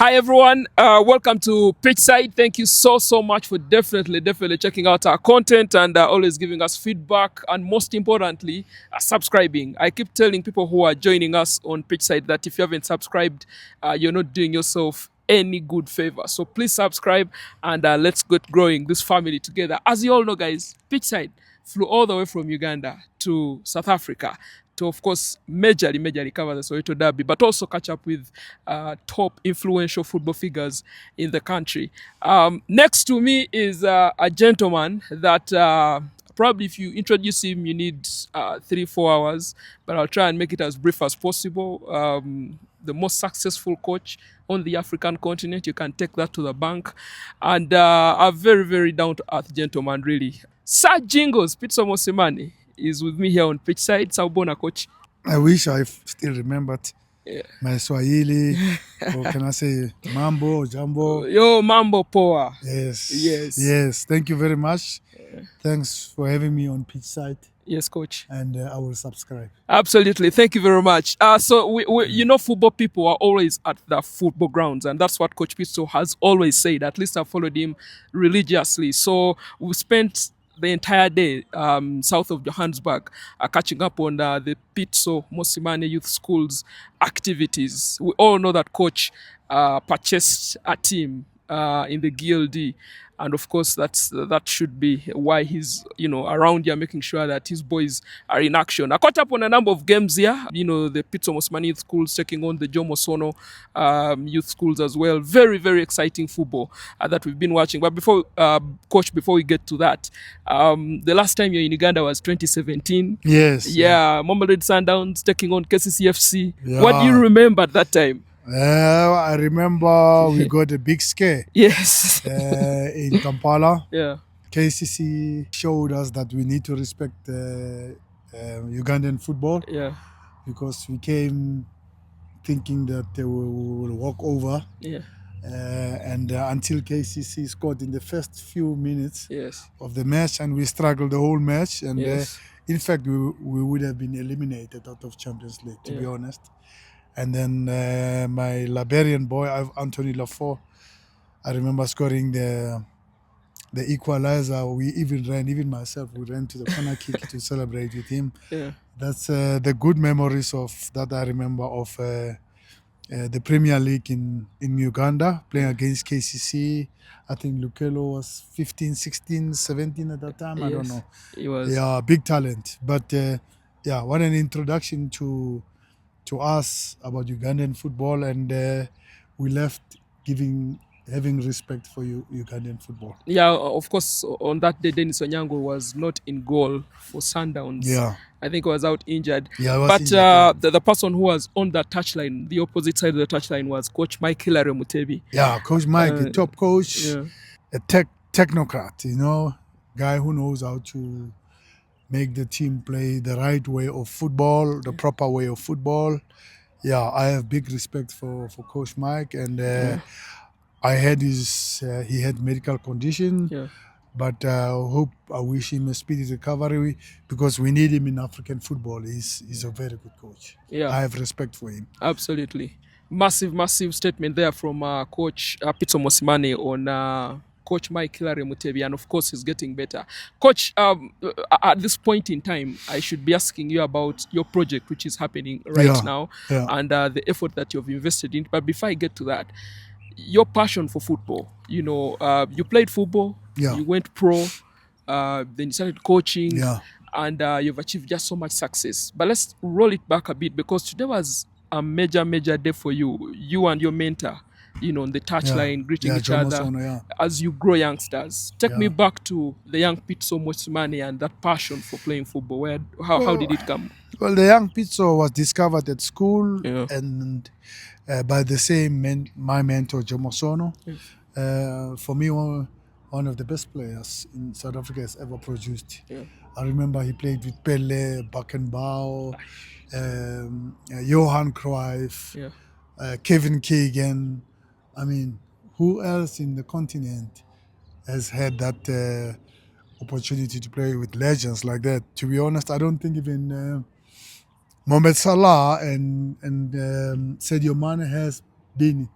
Hi everyone, welcome to Pitchside. Thank you so much for definitely checking out our content and always giving us feedback, and most importantly, subscribing. I keep telling people who are joining us on Pitchside that if you haven't subscribed, you're not doing yourself any good favor. So please subscribe and let's get growing this family together. As you all know, guys, Pitchside flew all the way from Uganda to South Africa to, of course, majorly cover the Soweto Derby, but also catch up with top influential football figures in the country. Next to me is a gentleman that probably if you introduce him, you need 3-4 hours, but I'll try and make it as brief as possible. The most successful coach on the African continent, you can take that to the bank, and a very down to earth gentleman, really. Sir Jingles, Pitso Mosimane, is with me here on Pitchside. Sawubona, coach. I wish I still remembered Yeah. my Swahili, or can I say Mambo, Jambo? Yo, Mambo Poa. Yes. Thank you very much. Thanks for having me on pitch side, Yes, coach. and I will subscribe. Absolutely. Thank you very much. So, football people are always at the football grounds, and that's what Coach Pitso has always said. At least I followed him religiously. So, we spent the entire day south of Johannesburg catching up on the Pitso Mosimane Youth School's activities. We all know that Coach purchased a team in the GLD. And of course, that should be why he's around here, making sure that his boys are in action. I caught up on a number of games here. The Pitso Mosimane Youth Schools taking on the Jomo Sono Youth Schools as well. Very exciting football that we've been watching. But Coach, before we get to that, the last time you're in Uganda was 2017. Yes. Yeah, Mamelodi Sundowns taking on KCCFC. Yeah. What do you remember at that time? I remember we got a big scare Yes. in Kampala. Yeah. KCC showed us that we need to respect Ugandan football. Yeah. Because we came thinking that we will walk over. Yeah. And until KCC scored in the first few minutes Yes. of the match, and we struggled the whole match. And Yes. in fact, we would have been eliminated out of Champions League, to be honest. And then my Liberian boy, Anthony Lafort, I remember scoring the equalizer. We even myself, we ran to the corner kick to celebrate with him. Yeah. That's the good memories of that I remember of the Premier League in Uganda, playing against KCC. I think Okello was 15, 16, 17 at that time. I don't know. He was. Yeah, big talent. But what an introduction to us about Ugandan football, and we left having respect for Ugandan football. Yeah, of course, on that day, Dennis Onyango was not in goal for Sundowns. Yeah. I think he was out injured. Yeah, was but injured, the person who was on that touchline, the opposite side of the touchline, was Coach Mike Hilary Mutebi. Yeah, Coach Mike, a top coach, a technocrat, guy who knows how to make the team play the right way of football, the proper way of football. Yeah, I have big respect for Coach Mike, and I had he had medical condition. Yeah. But I wish him a speedy recovery, because we need him in African football. He's a very good coach. Yeah. I have respect for him. Absolutely. Massive statement there from Coach Pitso Mosimane on Coach Mike Hilary Mutebi, and of course he's getting better. Coach, at this point in time, I should be asking you about your project, which is happening right now, and the effort that you've invested in. But before I get to that, your passion for football, you played football, you went pro, then you started coaching, and you've achieved just so much success. But let's roll it back a bit, because today was a major day for you and your mentor, on the touchline, greeting each other Sono, as you grow youngsters. Take me back to the young Pitso Mosimane and that passion for playing football. How did it come? Well, the young Pitso was discovered at school, and by the same my mentor, Jomo Sono. For me, one of the best players in South Africa has ever produced. I remember he played with Pele, Bakkenbauer, Johan Cruyff, Kevin Keegan. I mean, who else in the continent has had that opportunity to play with legends like that? To be honest, I don't think even Mohamed Salah and Sadio Mane has been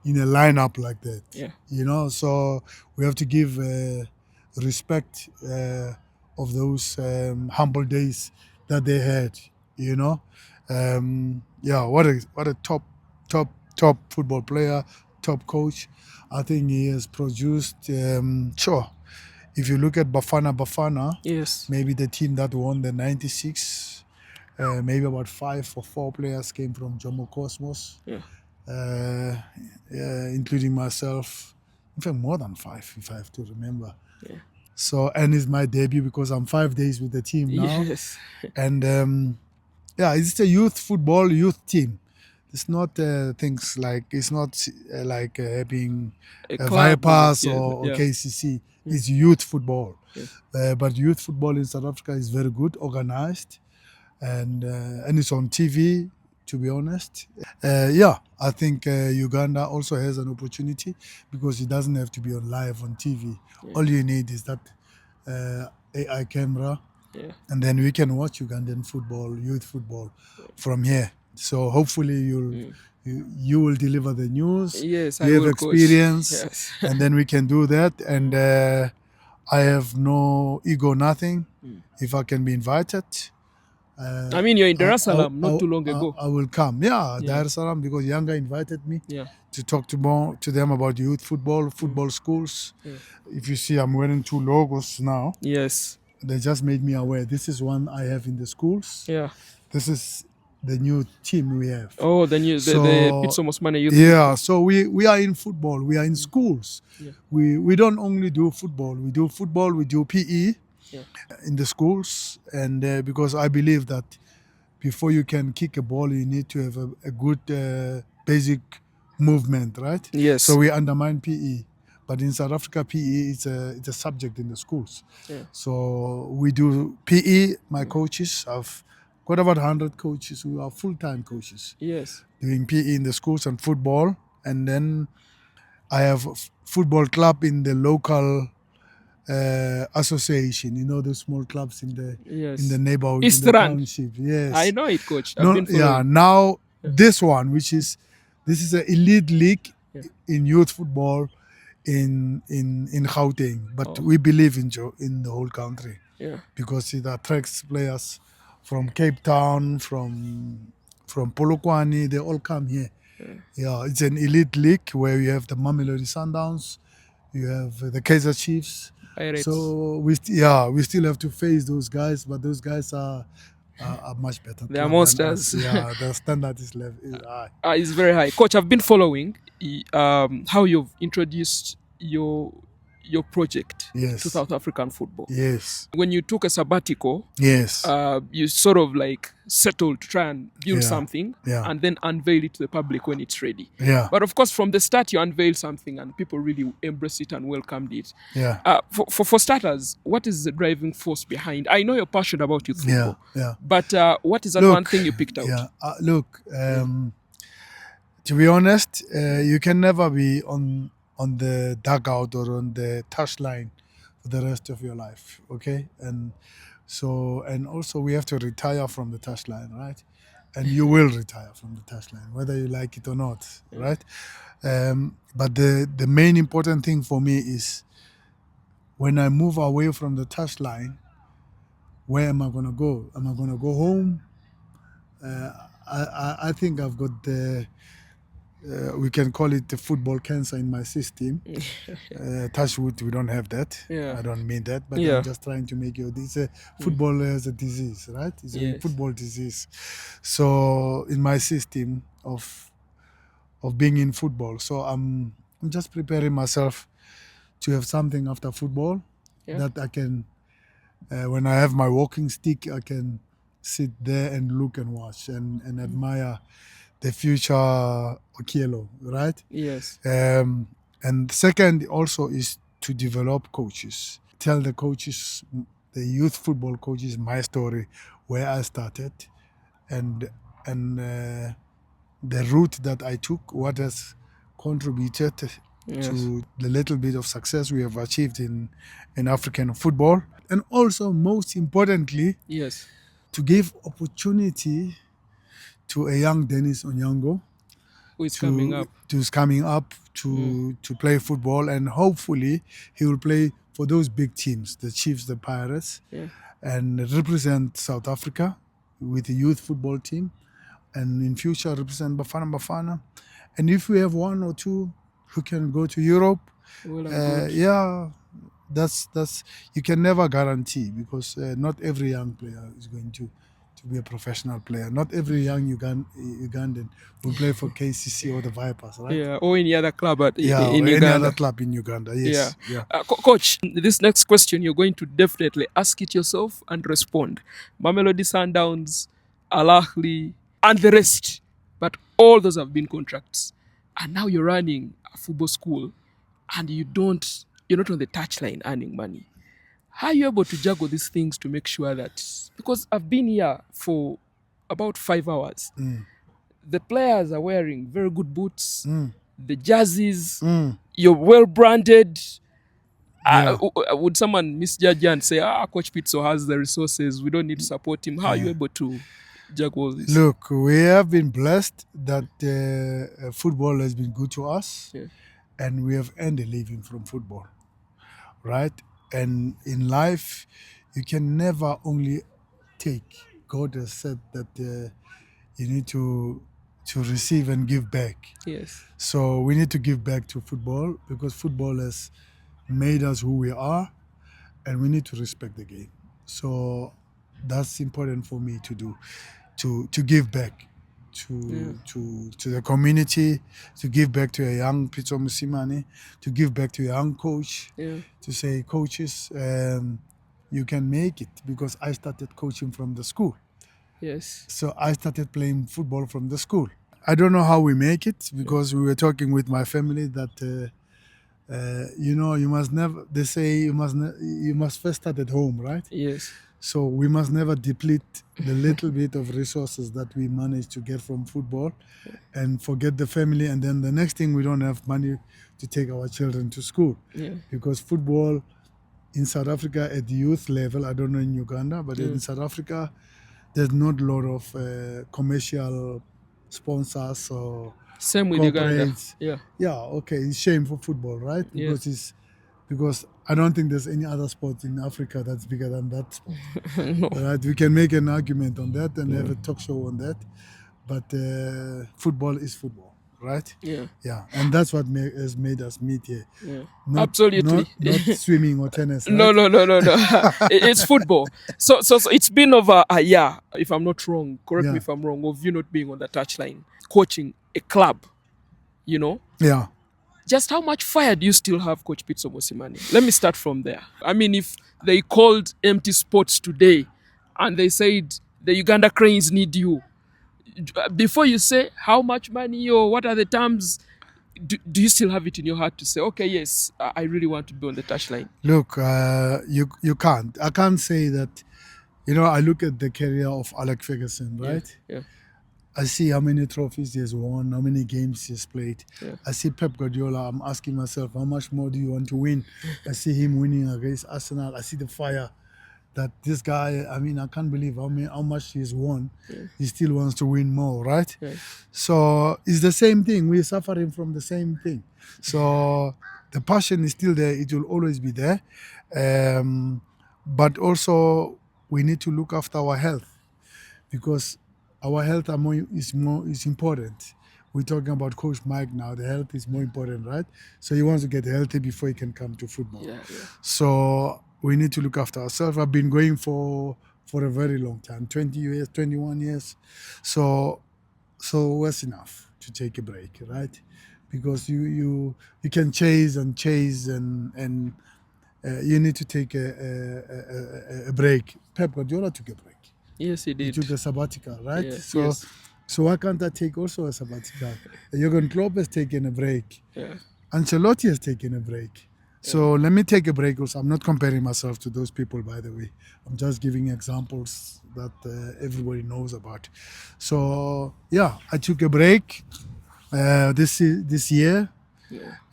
in a lineup like that. Yeah. You know, so we have to give respect of those humble days that they had. You know, what a top football player, top coach. I think he has produced. Sure, if you look at Bafana, Yes. maybe the team that won the '96. Maybe about 5 or 4 players came from Jomo Cosmos, Yeah. including myself. In fact, more than 5, if I have to remember. Yeah. So, and it's my debut because I'm 5 days with the team now. Yes. And it's a youth team. It's not things like, it's not like having A a club, Vipers yeah, or yeah. KCC. It's youth football. Yes. But youth football in South Africa is very good, organized. And it's on TV, to be honest. I think Uganda also has an opportunity because it doesn't have to be on live on TV. All you need is that AI camera, and then we can watch Ugandan football, youth football, from here. So hopefully you will deliver the news. Yes, you I have will, experience, coach. Yes. and then we can do that. And I have no ego, nothing. If I can be invited. I mean, you're in Dar es Salaam not too long ago. I will come. Dar es Salaam, because Yanga invited me to talk to them about youth football schools. If you see, I'm wearing 2 logos now. Yes. They just made me aware. This is one I have in the schools. Yeah. This is the new team we have. Oh, the Pitso Mosimane youth. Yeah, so we are in football. We are in schools. Yeah. We don't only do football. We do football. We do PE. In the schools, and because I believe that before you can kick a ball, you need to have a good basic movement, right? Yes. So we undermine PE, but in South Africa, PE it's a subject in the schools. Yeah. So we do PE. My coaches, I've got about 100 coaches who are full-time coaches. Yes. Doing PE in the schools and football, and then I have a football club in the local association, the small clubs in the neighborhood, in the township. Yes, I know it, coach. I've been following. Now this one, this is an elite league in youth football in Gauteng, but we believe in the whole country. Yeah, because it attracts players from Cape Town, from Polokwane. They all come here. Yeah, it's an elite league where you have the Mamelodi Sundowns, you have the Kaizer Chiefs. Pirates. So we still have to face those guys, but those guys are much better. They are monsters. Yeah, the standard is high. It's very high. Coach, I've been following how you've introduced your project to South African football. Yes. When you took a sabbatical, yes, you sort of like settled to try and build something and then unveil it to the public when it's ready. Yeah. But of course, from the start, you unveiled something and people really embraced it and welcomed it. Yeah. For starters, what is the driving force behind? I know you're passionate about youth football. Yeah. But what is that one thing you picked out? Yeah. To be honest, you can never be on the dugout or on the touchline for the rest of your life, okay? And also we have to retire from the touchline, right? And you will retire from the touchline, whether you like it or not, right? But the main important thing for me is when I move away from the touchline, where am I going to go? Am I going to go home? I think I've got we can call it the football cancer in my system. Touch wood, we don't have that. I don't mean that, but I'm just trying to make football as a disease, right? It's a football disease. So in my system of being in football, so I'm just preparing myself to have something after football that I can, when I have my walking stick, I can sit there and look and watch and admire the future Okello, right? Yes. And second also is to develop coaches. Tell the coaches, the youth football coaches, my story, where I started and the route that I took, what has contributed to the little bit of success we have achieved in African football. And also, most importantly, to give opportunity to a young Dennis Onyango Who's coming up? who's coming up to play football, and hopefully he will play for those big teams, the Chiefs, the Pirates, and represent South Africa with the youth football team, and in future represent Bafana Bafana. And if we have one or two who can go to Europe, that's you can never guarantee, because not every young player is going to be a professional player. Not every young Ugandan will play for KCC or the Vipers, right? Yeah, or any other club in or Uganda. any other club in Uganda. Yes. Yeah. Coach, this next question you're going to definitely ask it yourself and respond. Mamelodi, Sundowns, Ahly, and the rest. But all those have been contracts. And now you're running a football school and you're not on the touchline earning money. How are you able to juggle these things to make sure that, because I've been here for about 5 hours, the players are wearing very good boots, the jerseys, you're well branded. Would someone misjudge you and say, Coach Pitso has the resources, we don't need to support him? How are you able to juggle this? Look, we have been blessed that football has been good to us, and we have earned a living from football, right? And in life, you can never only take. God has said that you need to receive and give back. Yes. So we need to give back to football, because football has made us who we are, and we need to respect the game. So that's important for me to do, to give back to the community, to give back to a young Pitso Mosimane, to give back to a young coach, to say, coaches, you can make it, because I started coaching from the school. Yes. So I started playing football from the school. I don't know how we make it, because we were talking with my family that you must never. They say you must first start at home, right? Yes. So we must never deplete the little bit of resources that we manage to get from football, and forget the family. And then the next thing, we don't have money to take our children to school, because football in South Africa at the youth level, I don't know in Uganda, but in South Africa, there's not a lot of commercial sponsors or same with Uganda. Okay, it's shame for football, right? Because I don't think there's any other sport in Africa that's bigger than that sport. No. Right? We can make an argument on that and have a talk show on that, but football is football, right? And that's what has made us meet here. Absolutely. Not swimming or tennis, right? No. It's football. So it's been over a year, if I'm not wrong, correct me if I'm wrong, of you not being on the touchline, coaching a club, Just how much fire do you still have, Coach Pitso Mosimane? Let me start from there. I mean, if they called empty spots today and they said the Uganda Cranes need you, before you say how much money or what are the terms, do you still have it in your heart to say, okay, yes, I really want to be on the touchline? Look, you can't. I can't say that. I look at the career of Alex Ferguson, right? Yeah. I see how many trophies he has won, how many games he has played. I see Pep Guardiola. I'm asking myself, how much more do you want to win? I see him winning against Arsenal. I see the fire that this guy, I mean, I can't believe how much he's won. He still wants to win more, right? So it's the same thing. We're suffering from the same thing. So the passion is still there. It will always be there. But also, we need to look after our health, because our health is important. We're talking about Coach Mike now. The health is more important, right? So he wants to get healthy before he can come to football. So we need to look after ourselves. I've been going for a very long time, 20 years, 21 years. So that's enough to take a break, right? Because you can chase and you need to take a break. Pep Guardiola took a break. Yes, he did. He took a sabbatical, right? Yes. So why can't I take also a sabbatical? Jurgen Klopp has taken a break. Ancelotti has taken a break. So let me take a break also. I'm not comparing myself to those people, by the way. I'm just giving examples that everybody knows about. So I took a break this year,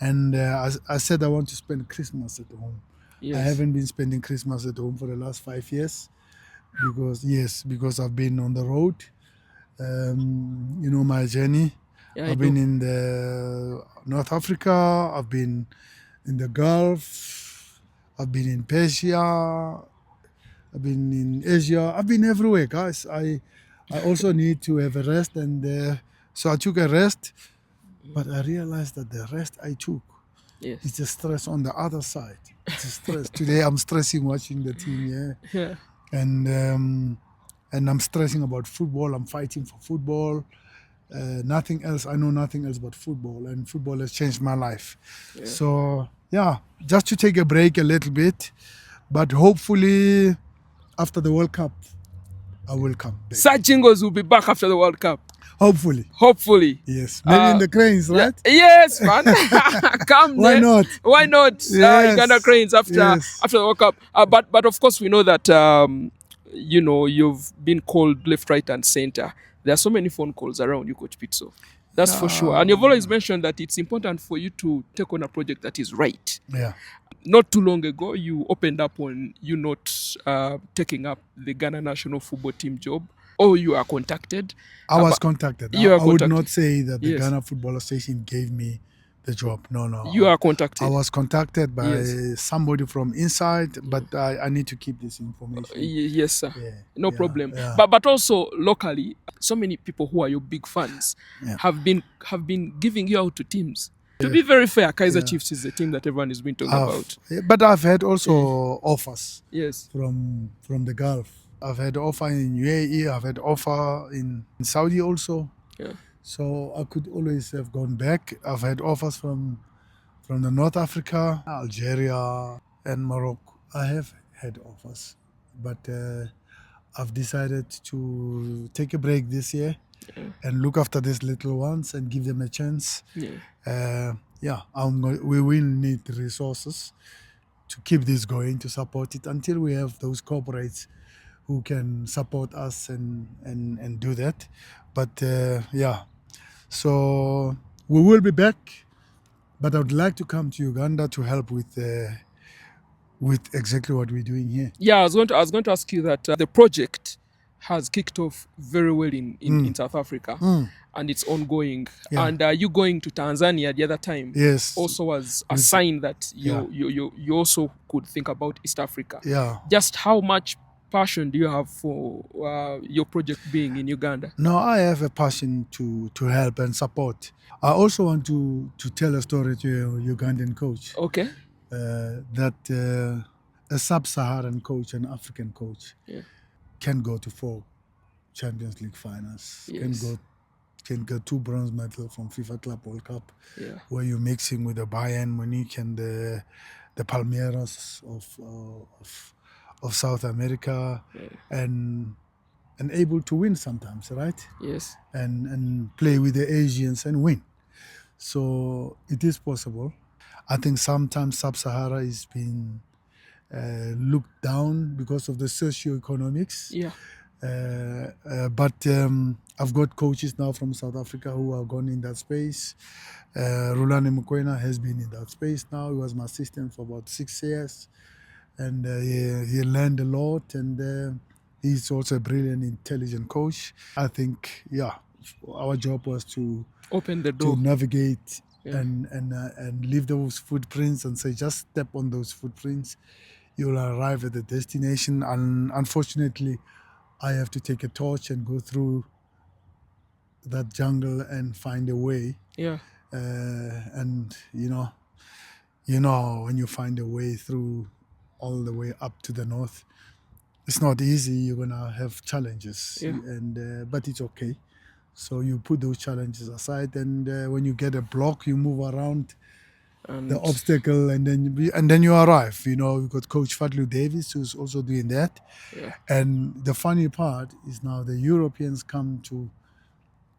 and I said I want to spend Christmas at home. I haven't been spending Christmas at home for the last 5 years. Because I've been on the road, my journey. Yeah, I I've do. been in the North Africa. I've been in the Gulf. I've been in Persia. I've been in Asia. I've been everywhere, guys. I also need to have a rest, and so I took a rest. But I realized that the rest I took Yes. is the stress on the other side. It's a stress. Today I'm stressing watching the team, Yeah. and I'm stressing about football. I'm fighting for football. Nothing else. I know nothing else but football, and football has changed my life. Yeah. So yeah, just to take a break a little bit, but hopefully after the World Cup, I will come back. Jingles will be back after the World Cup. Hopefully. Hopefully. Yes. Maybe in the Cranes, right? Yes, man. Come Why there. not? Why not? Yes. Uganda Cranes after Yes. after the World Cup. But of course we know that you've been called left, right, and center. There are so many phone calls around you, Coach Pitso. That's for sure. And you've always mentioned that it's important for you to take on a project that is right. Yeah. Not too long ago, you opened up on you not taking up the Ghana national football team job, or you are contacted. I was contacted. You are I would contacted. not say that the Yes. Ghana Football Association gave me the job. No. You are contacted. I was contacted by Yes. somebody from inside, but I need to keep this information. Yes, sir. Yeah, No yeah, problem. yeah. But also locally, so many people who are your big fans Yeah. have been giving you out to teams. To be very fair, Kaiser Chiefs is the team that everyone has been talking about. But I've had also offers Yes. from the Gulf. I've had offer in UAE. I've had offer in Saudi also. Yeah. So I could always have gone back. I've had offers from the North Africa, Algeria, and Morocco. I have had offers, but I've decided to take a break this year and look after these little ones and give them a chance. Yeah. We will need resources to keep this going, to support it until we have those corporates who can support us and do that. But so we will be back. But I would like to come to Uganda to help with exactly what we're doing here. Yeah, I was going to ask you that the project has kicked off very well in South Africa, and it's ongoing. Yeah. And you going to Tanzania the other time Yes. also was a sign that you also could think about East Africa. Yeah. Just how much passion do you have for your project being in Uganda? No, I have a passion to help and support. I also want to tell a story to your Ugandan coach. Okay. That a sub-Saharan coach, an African coach, can go to 4 Champions League finals. Yes. Can get 2 bronze medals from FIFA Club World Cup. Yeah. Where you're mixing with the Bayern Munich and the Palmeiras of South America, and able to win sometimes, right? Yes. And play with the Asians and win. So it is possible. I think sometimes Sub-Sahara is being looked down because of the socio-economics. Yeah. But I've got coaches now from South Africa who have gone in that space. Rulani Mukwena has been in that space now. He was my assistant for about 6 years. And he learned a lot, and he's also a brilliant, intelligent coach. I think, our job was to open the door, to navigate and leave those footprints and say, just step on those footprints. You'll arrive at the destination. And unfortunately, I have to take a torch and go through that jungle and find a way. Yeah. And you know, when you find a way through all the way up to the north, it's not easy. You're gonna have challenges, but it's okay. So you put those challenges aside, and when you get a block, you move around the obstacle, and then you arrive. You know, we've got Coach Fadlu Davis who's also doing that. Yeah. And the funny part is now the Europeans come to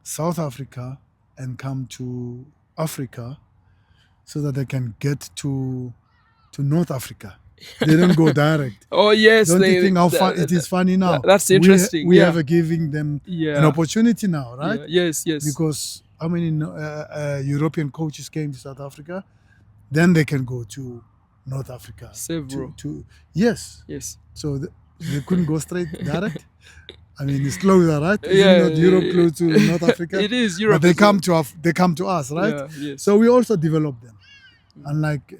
South Africa and come to Africa so that they can get to North Africa. They don't go direct. Oh yes, don't you think how fun it is funny now? That's interesting. We have giving them an opportunity now, right? Yes. Because how many European coaches came to South Africa? Then they can go to North Africa. Several. Yes. Yes. So they couldn't go straight direct. I mean, it's closer, right? Yeah, Isn't not Europe close to North Africa? it is Europe. But they as well. come to us, right? Yeah, yes. So we also develop them. Unlike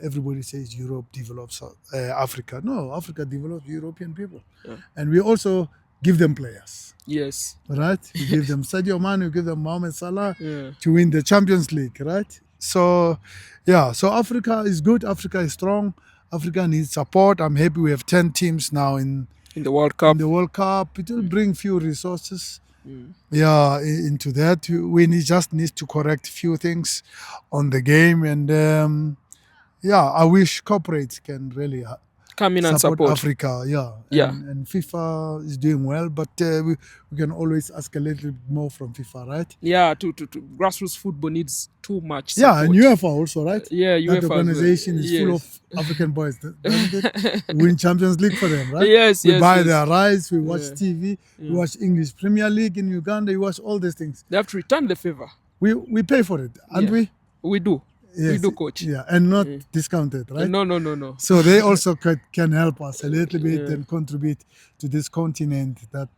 everybody says Europe develops Africa. No, Africa develops European people. Yeah. And we also give them players. Yes. Right? We give them Sadio Mane, we give them Mohamed Salah Yeah. to win the Champions League, right? So, yeah, so Africa is good. Africa is strong. Africa needs support. I'm happy we have 10 teams now in the World Cup. In the World Cup. It will bring few resources. Yeah, into that. We just need to correct few things on the game. And, yeah, I wish corporates can really come in and support Africa, yeah. And FIFA is doing well, but we can always ask a little bit more from FIFA, right? Yeah, to grassroots football needs too much support. Yeah, and UEFA also, right? Yeah, UEFA. That organization is full of African boys, doesn't it? Win Champions League for them, right? Yes, we buy their rights, we watch TV, Yeah. we watch English Premier League in Uganda, we watch all these things. They have to return the favor. We pay for it, and we do. Yes, we do, coach. Yeah, and not discounted, right? No. So they also can help us a little bit and contribute to this continent that,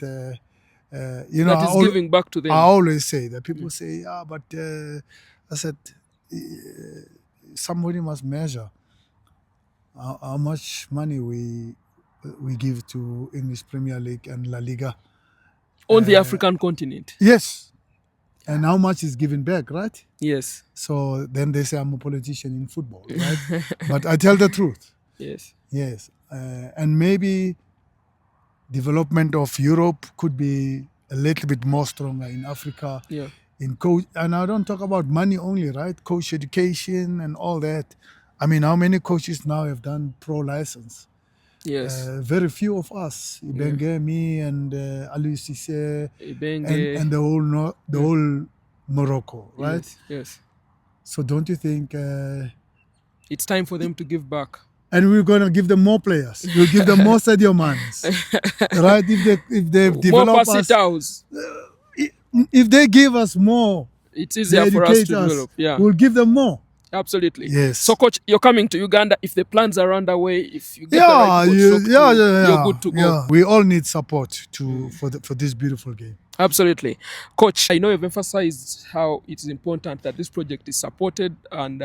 you know, that is giving back to them. I always say that people say, but I said, somebody must measure how much money we give to English Premier League and La Liga. On the African continent. Yes. And how much is given back, right? Yes. So then they say I'm a politician in football, right? But I tell the truth. Yes. Yes. And maybe development of Europe could be a little bit more stronger in Africa. Yeah. In coach, and I don't talk about money only, right? Coach education and all that. I mean, how many coaches now have done pro license? Yes. Very few of us. Ibenge, me, and Ali Cisse, and the whole Morocco, right? Yes. So don't you think it's time for them to give back? And we're gonna give them more players. We'll give them more Sadio Manes, right? If they develop us, if they give us more, it's easier for us to develop. Yeah, we'll give them more. Absolutely. Yes. So, coach, you're coming to Uganda. If the plans are underway, if you get the right coach, you're good to go. Yeah. We all need support for this beautiful game. Absolutely. Coach, I know you've emphasized how it is important that this project is supported and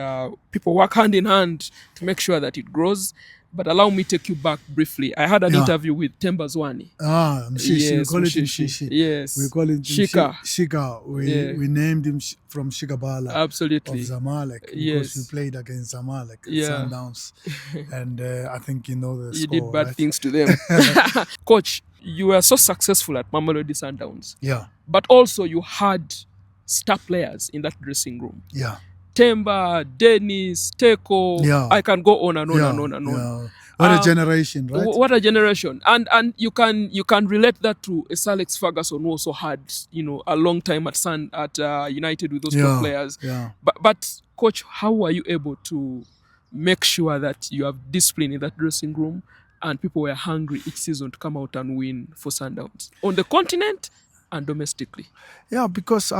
people work hand in hand to make sure that it grows. But allow me to take you back briefly. I had an interview with Temba Zwane. Mshishi. Yes, we call it Mshishi. Yes. We call it Shika. Shika. We named him from Shikabala. Absolutely. Of Zamalek. Because we played against Zamalek, Sundowns. And I think you know the score. You did bad right? things to them. Coach, you were so successful at Mamelodi Sundowns. Yeah. But also you had star players in that dressing room. Yeah. Temba, Dennis, Teko. Yeah. I can go on and on and on and on. Yeah. What a generation, right? What a generation. And you can relate that to Sir Alex Ferguson, who also had, a long time at United with those top players. Yeah. But coach, how were you able to make sure that you have discipline in that dressing room and people were hungry each season to come out and win for Sundowns on the continent and domestically? Yeah, because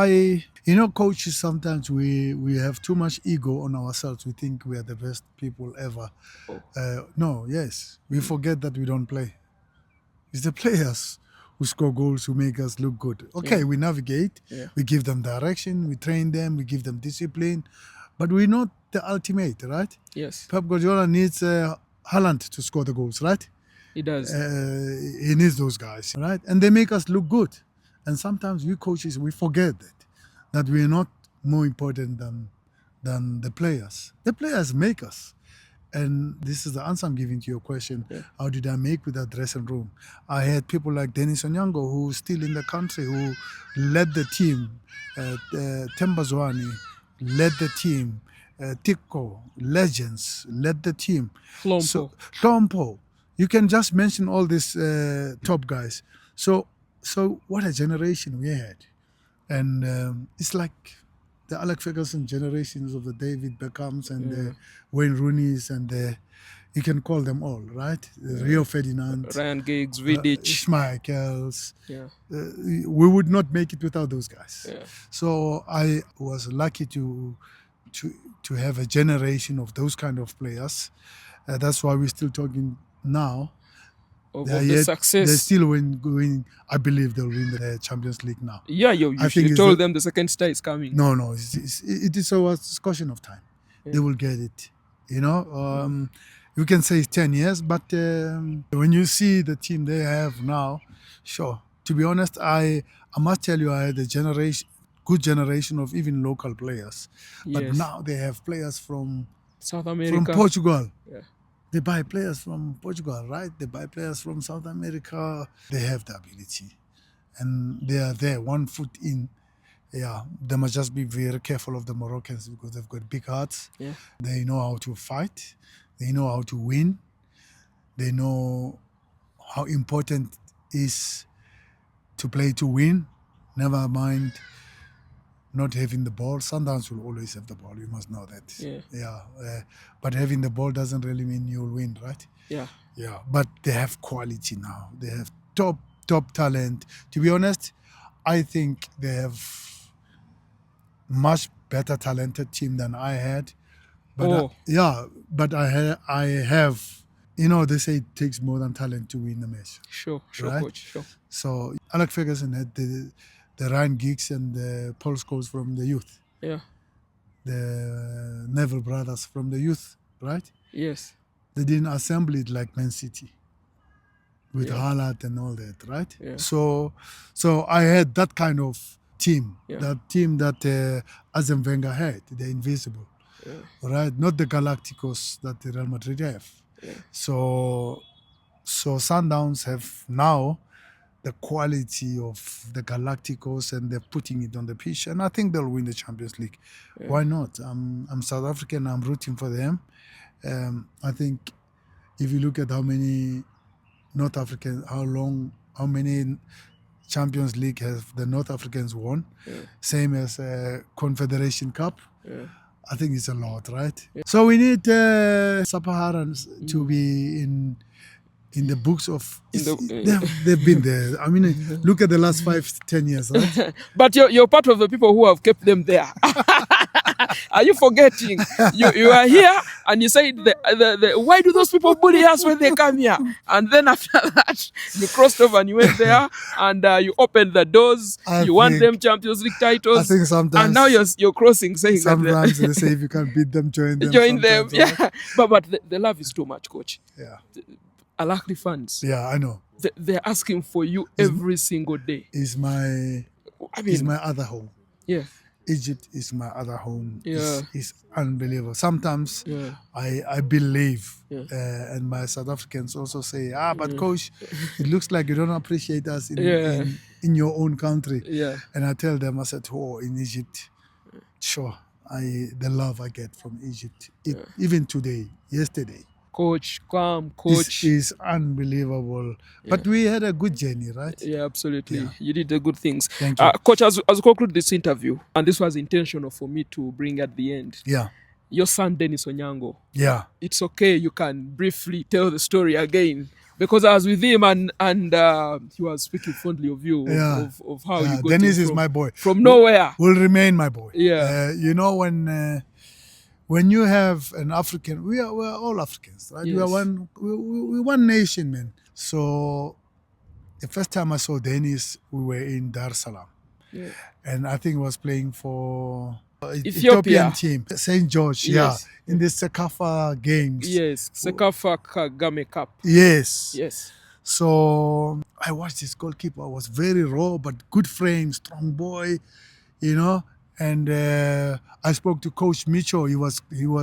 coaches, sometimes we have too much ego on ourselves. We think we are the best people ever. We forget that we don't play. It's the players who score goals, who make us look good. Okay, we navigate, we give them direction, we train them, we give them discipline, but we're not the ultimate, right? Yes. Pep Guardiola needs Haaland to score the goals, right? He does. He needs those guys, right? And they make us look good. And sometimes we coaches, we forget that we're not more important than the players. The players make us. And this is the answer I'm giving to your question. Yeah. How did I make with that dressing room? I had people like Dennis Onyango, who's still in the country, who led the team. Temba Zwane led the team. Tiko, legends, led the team. Flompo. You can just mention all these top guys. So what a generation we had. And it's like the Alex Ferguson generations of the David Beckhams and the Wayne Rooneys and you can call them all, right? Rio Ferdinand. Ryan Giggs, Vidic. Schmeichels. We would not make it without those guys. Yeah. So I was lucky to have a generation of those kind of players. That's why we're still talking now. of They are the yet, success. They still going. I believe they'll win the Champions League now. Yeah, I think you told them the second star is coming. No, it is a question of time. Yeah. They will get it. You know, you can say 10 years, but when you see the team they have now, sure. To be honest, I must tell you, I had a good generation of even local players. But Yes. now they have players from South America. Portugal. Yeah. They buy players from Portugal, right? They buy players from South America. They have the ability. And they are there, 1 foot in. Yeah, they must just be very careful of the Moroccans because they've got big hearts. Yeah. They know how to fight. They know how to win. They know how important it is to play to win. Never mind not having the ball. Sundowns will always have the ball. You must know that. Yeah. But having the ball doesn't really mean you'll win, right? Yeah. Yeah. But they have quality now. They have top talent. To be honest, I think they have much better talented team than I had. But but I have, you know, they say it takes more than talent to win a match. Sure, right? Coach, sure. So Alec Ferguson had the Ryan Giggs and the Paul Scholes from the youth. Yeah. The Neville brothers from the youth, right? Yes. They didn't assemble it like Man City with Haaland and all that, right? Yeah. So I had that kind of team, that team that Arsene Wenger had, the Invisible, right? Not the Galacticos that the Real Madrid have. Yeah. So Sundowns have now the quality of the Galacticos and they're putting it on the pitch, and I think they'll win the Champions League. Yeah. Why not? I'm South African. I'm rooting for them. I think if you look at how many North African, how many Champions League have the North Africans won, same as Confederation Cup. Yeah. I think it's a lot, right? Yeah. So we need Sub-Saharans to be in the books of. They've been there. I mean, look at the last 5-10 years, right? But you're part of the people who have kept them there. Are you forgetting? You are here and you say, why do those people bully us when they come here? And then after that, you crossed over and you went there and you opened the doors. You won them Champions League titles. I think sometimes. And now you're crossing, saying sometimes they say if you can't beat them, join them. Join them, yeah. Right? But the love is too much, Coach. Yeah. Ahly fans. Yeah, I know. They're asking for you every single day. Is my other home. Yeah. Egypt is my other home. Yeah. It's unbelievable. Sometimes I believe, and my South Africans also say, but Coach, it looks like you don't appreciate us in your own country. Yeah. And I tell them, I said, in Egypt, sure, the love I get from Egypt, even today, yesterday. Coach, calm, Coach. This is unbelievable. Yeah. But we had a good journey, right? Yeah, absolutely. Yeah. You did the good things. Thank you. Coach, as we conclude this interview, and this was intentional for me to bring at the end. Yeah. Your son, Dennis Onyango. Yeah. It's okay. You can briefly tell the story again. Because I was with him and he was speaking fondly of you, of how you got Dennis is my boy. From nowhere. Will remain my boy. Yeah. You know, when you have an African, we're all Africans, right? Yes. We're one nation, man. So the first time I saw Dennis, we were in Dar es Salaam. Yeah. And I think he was playing for Ethiopian team, St. George, in the CAF games. Yes, CAF Kagame Cup. Yes. Yes. So I watched this goalkeeper. I was very raw, but good frame, strong boy, you know. And I spoke to Coach Mitchell. He was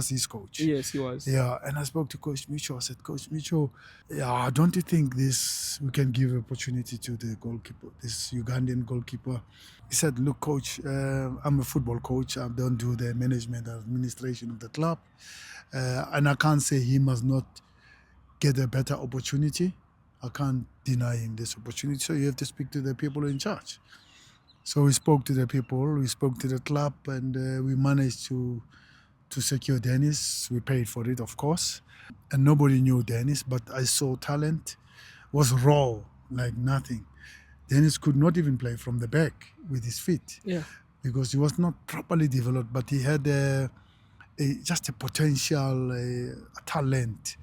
his coach. Yes, he was. Yeah, and I spoke to Coach Mitchell. I said, Coach Mitchell, don't you think we can give opportunity to the goalkeeper, this Ugandan goalkeeper? He said, look, Coach, I'm a football coach. I don't do the management and administration of the club. And I can't say he must not get a better opportunity. I can't deny him this opportunity. So you have to speak to the people in charge. So we spoke to the people, we spoke to the club, and we managed to secure Dennis. We paid for it, of course. And nobody knew Dennis, but I saw talent. Was raw, like nothing. Dennis could not even play from the back with his feet. Yeah. Because he was not properly developed, but he had just a potential, a talent.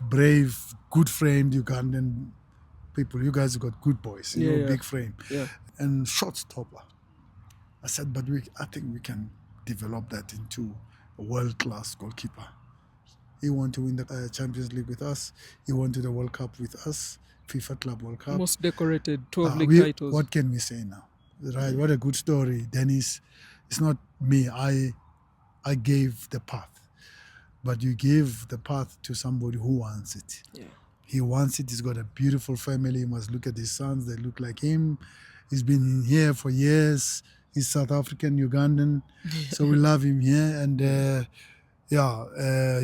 Brave, good-framed Ugandan people. You guys got good boys, big frame. Yeah. And short stopper. I said, but I think we can develop that into a world-class goalkeeper. He wanted to win the Champions League with us. He went to the World Cup with us, FIFA Club World Cup. Most decorated 12 league titles. What can we say now? Right? What a good story. Dennis, it's not me. I gave the path. But you give the path to somebody who wants it. Yeah. He wants it. He's got a beautiful family. He must look at his sons. They look like him. He's been here for years. He's South African, Ugandan. So we love him here. And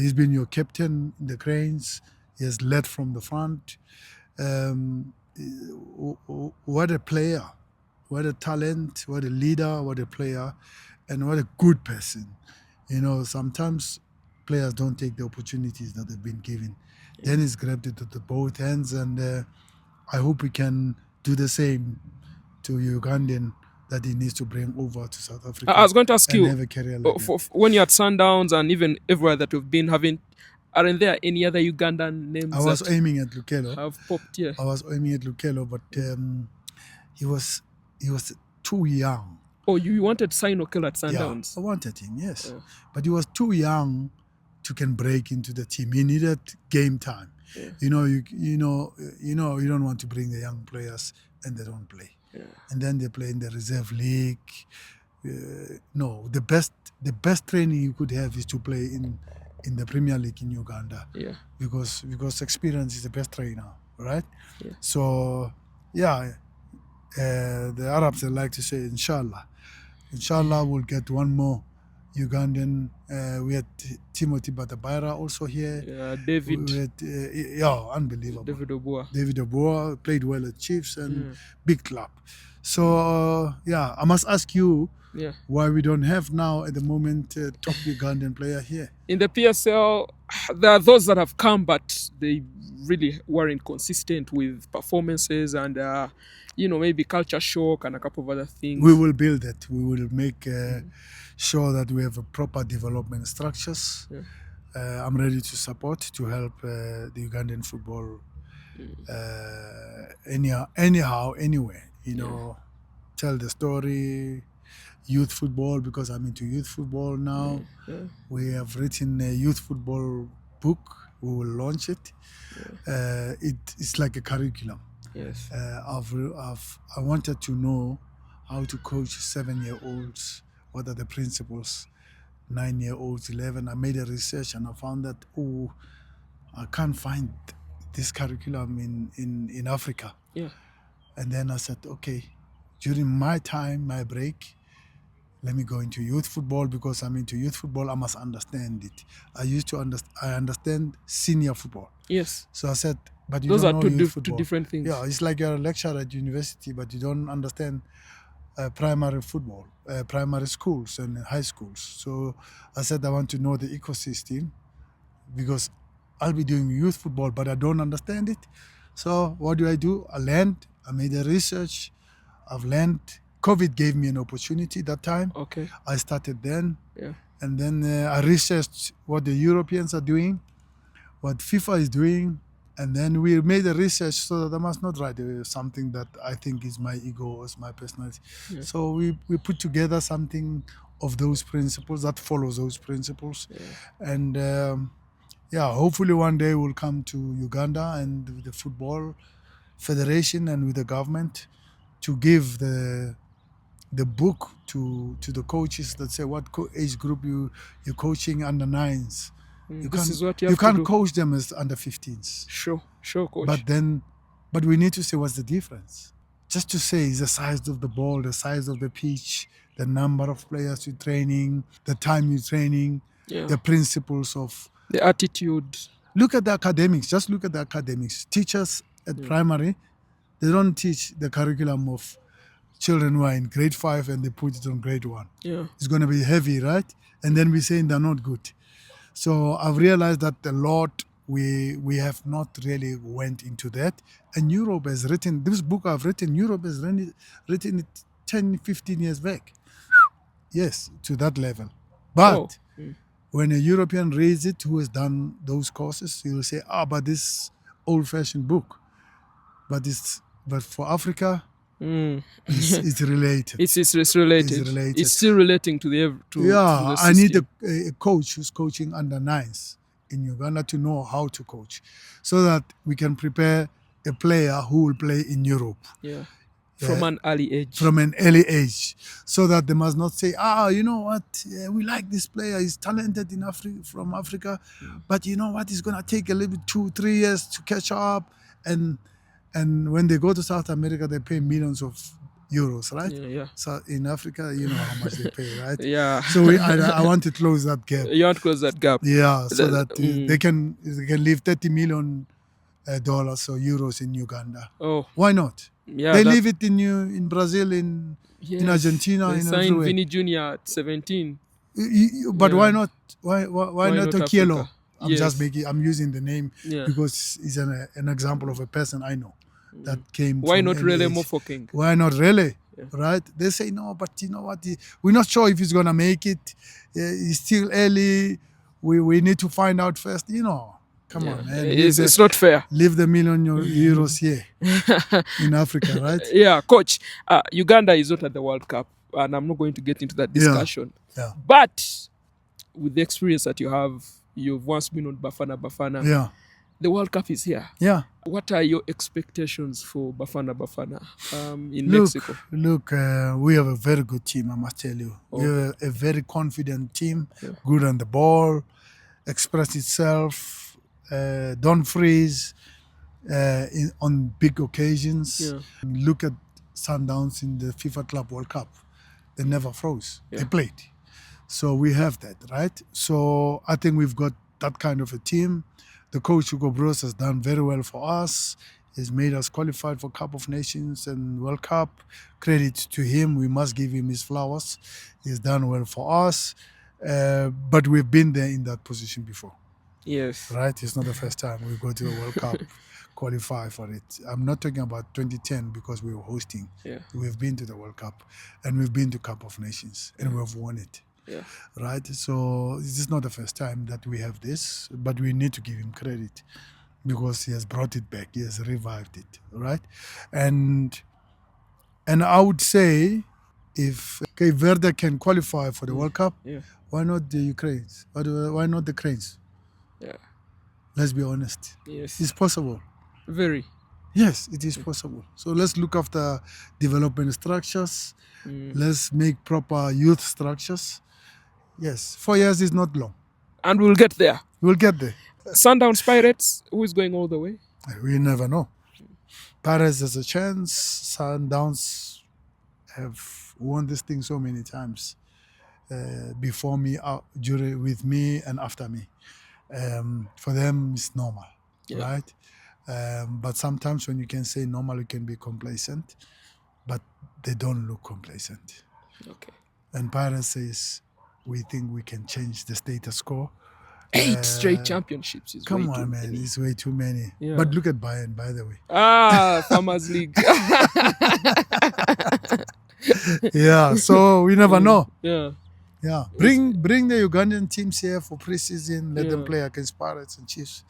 he's been your captain in the Cranes. He has led from the front. What a player. What a talent. What a leader. What a player. And what a good person. Sometimes players don't take the opportunities that they've been given. Yeah. Dennis grabbed it with both hands, and I hope we can do the same to Ugandan that he needs to bring over to South Africa. I was going to ask you, have a career like when you're at Sundowns and even everywhere that you've been having, aren't there any other Ugandan names? I was aiming at Okello. Have popped here. I was aiming at Okello, but he was too young. Oh, you wanted to sign Okello at Sundowns? Yeah, I wanted him, yes. Yeah. But he was too young to can break into the team. He needed game time. Yeah. You don't want to bring the young players and they don't play. Yeah. And then they play in the reserve league. No, the best training you could have is to play in the Premier League in Uganda. Yeah. Because experience is the best trainer, right? Yeah. So the Arabs, they like to say inshallah. Inshallah, we'll get one more Ugandan. We had Timothy Batabaira also here. Yeah, David. We had, unbelievable. David Oboa played well at Chiefs and big club. So, I must ask you why we don't have now at the moment a top Ugandan player here. In the PSL, there are those that have come, but they really weren't consistent with performances and maybe culture shock and a couple of other things. We will build it. We will make sure that we have a proper development structures. Yeah. I'm ready to support, to help the Ugandan football anyhow, anywhere. Tell the story, youth football, because I'm into youth football now. Yeah. We have written a youth football book. We will launch it. Yeah. It's like a curriculum. Yes. I wanted to know how to coach 7-year-olds. What are the principles? 9-year-olds, 11. I made a research and I found that I can't find this curriculum in Africa. Yeah. And then I said, okay, during my time, my break, let me go into youth football, because I'm into youth football. I must understand it. I understand senior football. Yes. So I said, but you those don't are know two different things. Yeah, it's like you're a lecturer at university, but you don't understand primary football, primary schools and high schools. So I said I want to know the ecosystem, because I'll be doing youth football, but I don't understand it. So what do? I learned. I made a research. I've learned. COVID gave me an opportunity that time. Okay. I started then. Yeah. And then I researched what the Europeans are doing, what FIFA is doing. And then we made a research so that I must not write something that I think is my ego or is my personality. Yeah. So we put together something of those principles that follows those principles. Yeah. And hopefully one day we'll come to Uganda and with the football federation and with the government to give the book to the coaches that say what age group you're coaching under 9s. You can't coach them as under 15s. Sure, coach. But we need to say what's the difference. Just to say is the size of the ball, the size of the pitch, the number of players you're training, the time you're training, the principles of the attitude. Look at the academics. Just look at the academics. Teachers at primary, they don't teach the curriculum of children who are in grade 5 and they put it on grade 1. Yeah. It's going to be heavy, right? And then we're saying they're not good. So I've realized that a lot we have not really went into that. And Europe has written, this book I've written, Europe has written it 10, 15 years back. Yes, to that level. But when a European reads it who has done those courses, he will say, but this old-fashioned book. but for Africa, Mm. it's related. It's related. It's related. It's still relating to the to the I need system. a coach who's coaching under nines in Uganda to know how to coach, so that we can prepare a player who will play in Europe. Yeah. From an early age. From an early age, so that they must not say, you know what, we like this player, he's talented in from Africa, but you know what, he's gonna take a little bit 2-3 years to catch up, and when they go to South America, they pay millions of euros, right? Yeah. So in Africa, you know how much they pay, right? Yeah. So I want to close that gap. You want to close that gap. Yeah, so that they can leave $30 million dollars or euros in Uganda. Oh. Why not? Yeah. They leave it in Brazil, in Argentina, They in signed everywhere. Vini Jr. at 17. But why not? Why not Okello? Africa? Yes. I'm using the name because he's an example of a person I know that came. Why from not early really age. Mofokeng? Why not really? Right? They say no, but you know what? We're not sure if he's gonna make it. He's still early. We need to find out first. You know, come on, man. It's not fair. Leave the million euros here in Africa, right? Yeah, coach. Uganda is not at the World Cup, and I'm not going to get into that discussion. Yeah. But with the experience that you have, you've once been on Bafana. Yeah. The World Cup is here. Yeah. What are your expectations for Bafana in Mexico? Look, we have a very good team, I must tell you. We have a very confident team, good on the ball, express itself, don't freeze on big occasions. Yeah. Look at Sundowns in the FIFA Club World Cup. They never froze. They played. So we have that, right? So I think we've got that kind of a team. The coach Hugo Bros has done very well for us. He's made us qualified for Cup of Nations and World Cup. Credit to him. We must give him his flowers. He's done well for us. But we've been there in that position before. Yes. Right? It's not the first time we go to the World Cup, qualify for it. I'm not talking about 2010 because we were hosting. Yeah. We've been to the World Cup and we've been to Cup of Nations and we've won it. Yeah. Right? So this is not the first time that we have this, but we need to give him credit because he has brought it back. He has revived it, right? And I would say if Cape Verde can qualify for the World Cup, why not the Ukrainians? Why not the Cranes? Yeah. Let's be honest. Yes. It's possible. Very. Yes, it is possible. So let's look after development structures. Let's make proper youth structures. Yes, 4 years is not long. And we'll get there. We'll get there. Sundowns Pirates, who is going all the way? We never know. Pirates has a chance. Sundowns have won this thing so many times before me, with me, and after me. For them, it's normal, right? But sometimes when you can say normal, you can be complacent, but they don't look complacent. Okay. And Pirates says, we think we can change the status quo. 8 straight championships is Come way on, too man. many. It's way too many. Yeah. But look at Bayern, by the way. Farmers League. Yeah, so we never know. Yeah. Yeah, bring the Ugandan teams here for pre-season. Let them play against Pirates and Chiefs.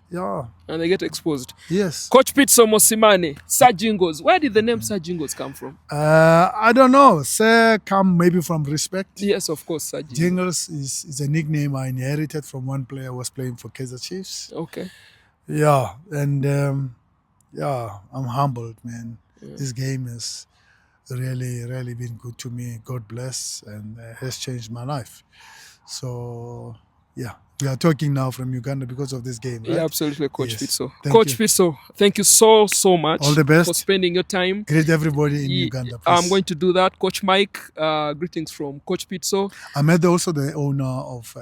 Yeah. And they get exposed. Yes. Coach Pitso Mosimane, Sir Jingles. Where did the name Sir Jingles come from? I don't know. Sir come maybe from respect. Yes, of course, Sir Jingles. Jingles is a nickname I inherited from one player who was playing for Kaizer Chiefs. Okay. Yeah, and I'm humbled, man. This game has really been good to me. God bless, and has changed my life. So, yeah, we are talking now from Uganda because of this game, right? Yeah, absolutely, Coach Yes. Pitso. Thank Coach you. Pitso, thank you so much. All the best. For spending your time. Greet everybody in Uganda, please. I'm going to do that. Coach Mike, greetings from Coach Pitso. I met also the owner of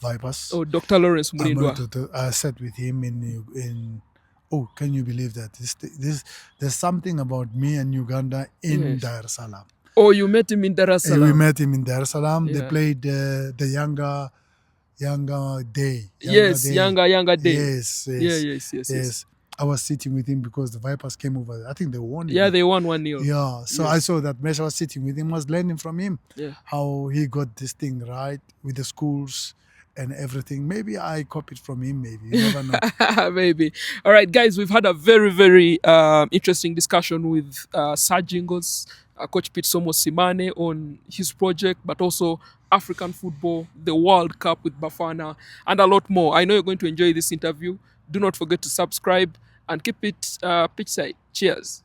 Vipers. Oh, Dr. Lawrence Murindwa. I sat with him in oh, can you believe that? There's something about me and Uganda in Dar es Salaam. Oh, you met him in Dar es Salaam? We met him in Dar es Salaam. Yeah. They played the younger day. Younger day. Yes. Yes. I was sitting with him because the Vipers came over. I think they won. Yeah, they won 1-0. Yeah, so I saw that match. I was sitting with him, was learning from him Yeah. how he got this thing right with the schools and everything. Maybe I copied from him. Maybe you never know. Maybe. All right, guys, we've had a very, very interesting discussion with Sajingos, Coach Pitso Mosimane on his project, but also African football, the World Cup with Bafana, and a lot more. I know you're going to enjoy this interview. Do not forget to subscribe and keep it pitchside. Cheers.